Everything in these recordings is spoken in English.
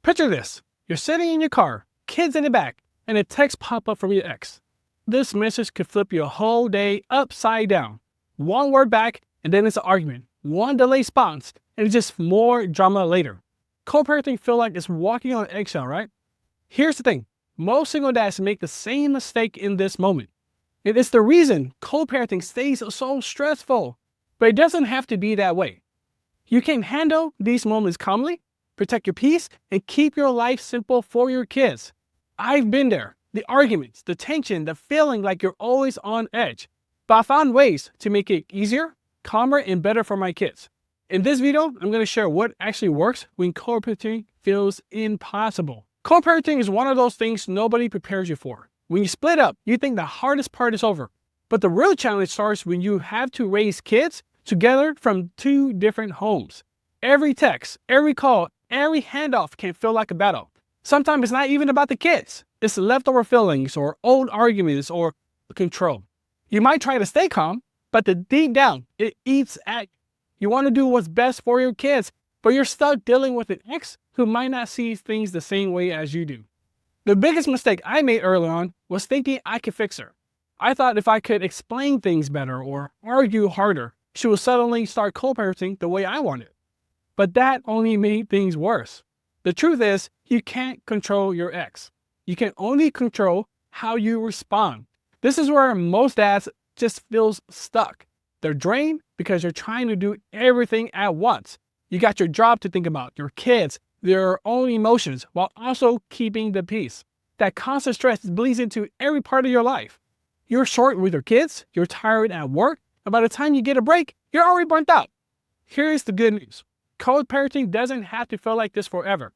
Picture this. You're sitting in your car, kids in the back, and a text pop up from your ex. This message could flip your whole day upside down. One word back, and then it's an argument. One delayed response, and it's just more drama later. Co-parenting feel like it's walking on eggshell, right? Here's the thing. Most single dads make the same mistake in this moment. And it's the reason co-parenting stays so stressful. But it doesn't have to be that way. You can handle these moments calmly, protect your peace, and keep your life simple for your kids. I've been there. The arguments, the tension, the feeling like you're always on edge. But I found ways to make it easier, calmer, and better for my kids. In this video, I'm going to share what actually works when co-parenting feels impossible. Co-parenting is one of those things nobody prepares you for. When you split up, you think the hardest part is over. But the real challenge starts when you have to raise kids together from two different homes. Every text, every call, every handoff can feel like a battle. Sometimes it's not even about the kids. It's leftover feelings or old arguments or control. You might try to stay calm, but deep down, it eats at you. You want to do what's best for your kids, but you're stuck dealing with an ex who might not see things the same way as you do. The biggest mistake I made early on was thinking I could fix her. I thought if I could explain things better or argue harder, she would suddenly start co-parenting the way I wanted. But that only made things worse. The truth is, you can't control your ex. You can only control how you respond. This is where most dads just feels stuck. They're drained because you're trying to do everything at once. You got your job to think about, your kids, their own emotions, while also keeping the peace. That constant stress bleeds into every part of your life. You're short with your kids, you're tired at work, and by the time you get a break, you're already burnt out. Here's the good news. Co-parenting doesn't have to feel like this forever.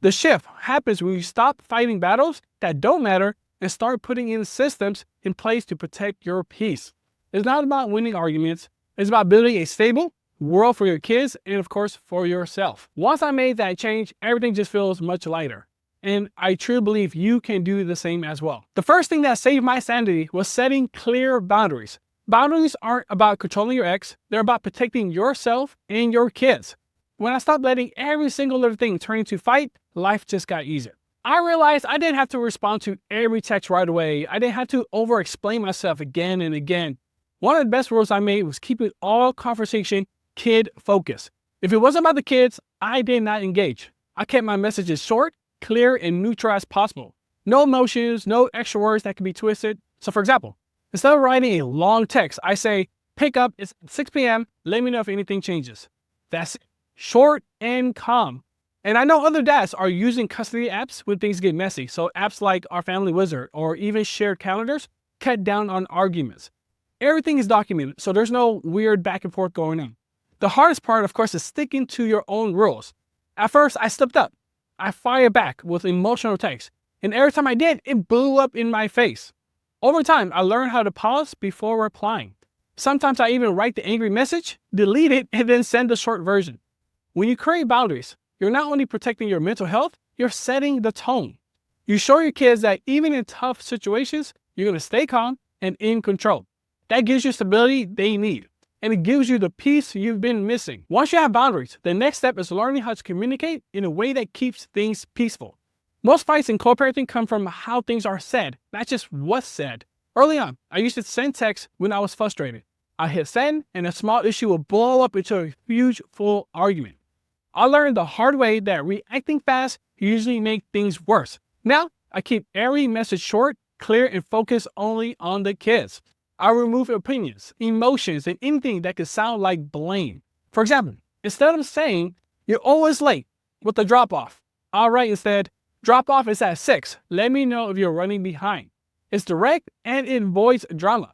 The shift happens when you stop fighting battles that don't matter and start putting in systems in place to protect your peace. It's not about winning arguments. It's about building a stable world for your kids and, of course, for yourself. Once I made that change, everything just feels much lighter. And I truly believe you can do the same as well. The first thing that saved my sanity was setting clear boundaries. Boundaries aren't about controlling your ex. They're about protecting yourself and your kids. When I stopped letting every single little thing turn into fight, life just got easier. I realized I didn't have to respond to every text right away. I didn't have to over-explain myself again and again. One of the best rules I made was keeping all conversation kid-focused. If it wasn't about the kids, I did not engage. I kept my messages short, clear, and neutral as possible. No emotions, no extra words that can be twisted. So for example, instead of writing a long text, I say, pick up, it's 6 p.m., let me know if anything changes. That's it. Short and calm. And I know other dads are using custody apps when things get messy. So apps like Our Family Wizard or even shared calendars cut down on arguments. Everything is documented, so there's no weird back and forth going on. The hardest part, of course, is sticking to your own rules. At first, I slipped up. I fired back with emotional texts. And every time I did, it blew up in my face. Over time, I learned how to pause before replying. Sometimes I even write the angry message, delete it, and then send the short version. When you create boundaries, you're not only protecting your mental health, you're setting the tone. You show your kids that even in tough situations, you're going to stay calm and in control. That gives you stability they need, and it gives you the peace you've been missing. Once you have boundaries, the next step is learning how to communicate in a way that keeps things peaceful. Most fights in co-parenting come from how things are said, not just what's said. Early on, I used to send texts when I was frustrated. I hit send, and a small issue would blow up into a huge, full argument. I learned the hard way that reacting fast usually makes things worse. Now, I keep every message short, clear, and focus only on the kids. I remove opinions, emotions, and anything that could sound like blame. For example, instead of saying, you're always late with the drop-off, I'll write instead, drop-off is at 6. Let me know if you're running behind. It's direct and it avoids drama.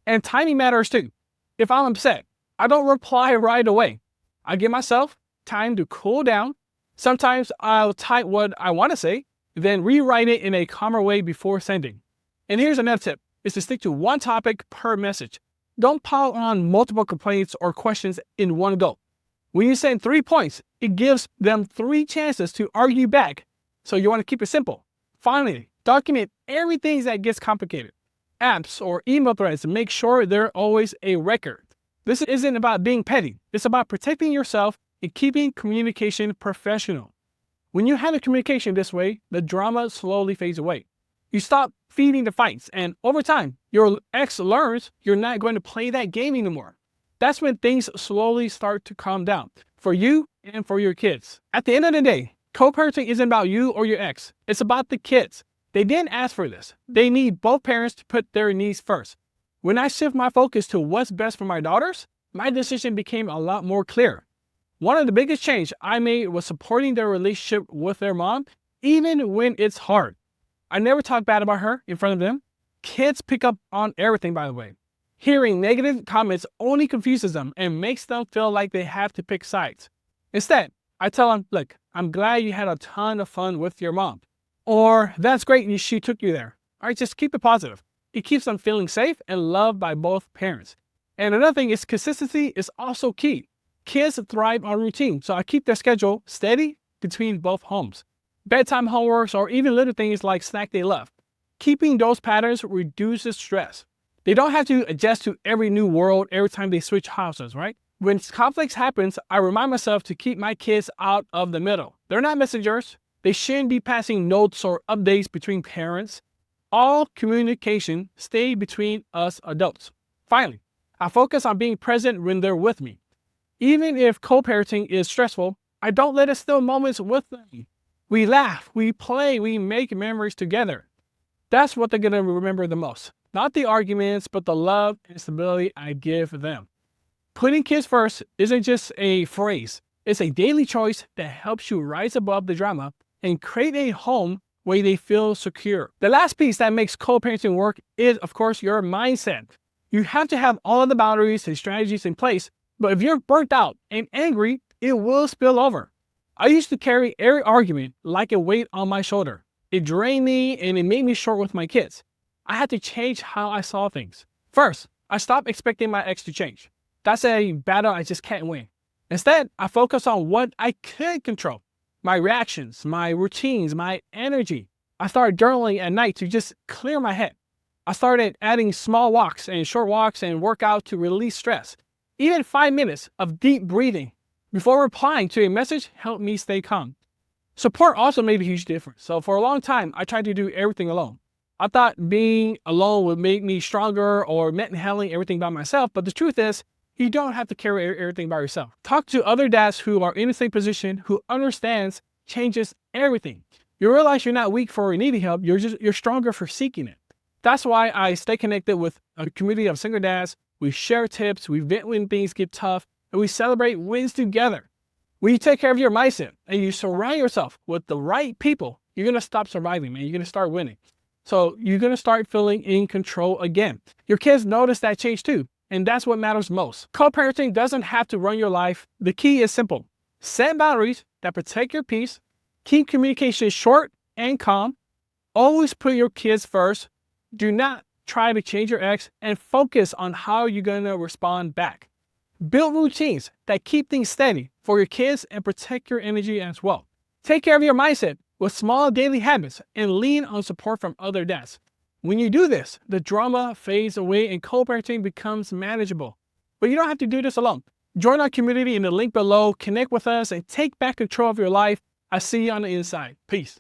And timing matters too. If I'm upset, I don't reply right away. I give myself time to cool down. Sometimes I'll type what I want to say, then rewrite it in a calmer way before sending. And here's another tip, is to stick to one topic per message. Don't pile on multiple complaints or questions in one go. When you send 3 points, it gives them 3 chances to argue back. So you want to keep it simple. Finally, document everything that gets complicated. Apps or email threads, make sure they're always a record. This isn't about being petty. It's about protecting yourself and keeping communication professional. When you handle communication this way, the drama slowly fades away. You stop feeding the fights, and over time, your ex learns you're not going to play that game anymore. That's when things slowly start to calm down for you and for your kids. At the end of the day, co-parenting isn't about you or your ex. It's about the kids. They didn't ask for this. They need both parents to put their needs first. When I shift my focus to what's best for my daughters, my decision became a lot more clear. One of the biggest changes I made was supporting their relationship with their mom, even when it's hard. I never talk bad about her in front of them. Kids pick up on everything, by the way. Hearing negative comments only confuses them and makes them feel like they have to pick sides. Instead, I tell them, look, I'm glad you had a ton of fun with your mom. Or, that's great she took you there. All right, just keep it positive. It keeps them feeling safe and loved by both parents. And another thing is consistency is also key. Kids thrive on routine, so I keep their schedule steady between both homes. Bedtime homeworks or even little things like snack day left. Keeping those patterns reduces stress. They don't have to adjust to every new world every time they switch houses, right? When conflicts happens, I remind myself to keep my kids out of the middle. They're not messengers. They shouldn't be passing notes or updates between parents. All communication stay between us adults. Finally, I focus on being present when they're with me. Even if co-parenting is stressful, I don't let it steal moments with them. We laugh, we play, we make memories together. That's what they're going to remember the most. Not the arguments, but the love and stability I give them. Putting kids first isn't just a phrase. It's a daily choice that helps you rise above the drama and create a home where they feel secure. The last piece that makes co-parenting work is, of course, your mindset. You have to have all of the boundaries and strategies in place, but if you're burnt out and angry, it will spill over. I used to carry every argument like a weight on my shoulder. It drained me and it made me short with my kids. I had to change how I saw things. First, I stopped expecting my ex to change. That's a battle I just can't win. Instead, I focus on what I could control. My reactions, my routines, my energy. I started journaling at night to just clear my head. I started adding small walks and short walks and workout to release stress. Even 5 minutes of deep breathing before replying to a message helped me stay calm. Support also made a huge difference. So for a long time, I tried to do everything alone. I thought being alone would make me stronger or meant handling everything by myself. But the truth is, you don't have to carry everything by yourself. Talk to other dads who are in the same position, who understands changes everything. You realize you're not weak for needing help. You're stronger for seeking it. That's why I stay connected with a community of single dads. We share tips, we vent when things get tough, and we celebrate wins together. When you take care of your mindset and you surround yourself with the right people, you're going to stop surviving, man. You're going to start winning. So you're going to start feeling in control again. Your kids notice that change too, and that's what matters most. Co-parenting doesn't have to run your life. The key is simple. Set boundaries that protect your peace, keep communication short and calm, always put your kids first, do not try to change your ex, and focus on how you're going to respond back. Build routines that keep things steady for your kids and protect your energy as well. Take care of your mindset with small daily habits and lean on support from other dads. When you do this, the drama fades away and co-parenting becomes manageable. But you don't have to do this alone. Join our community in the link below, connect with us, and take back control of your life. I see you on the inside. Peace.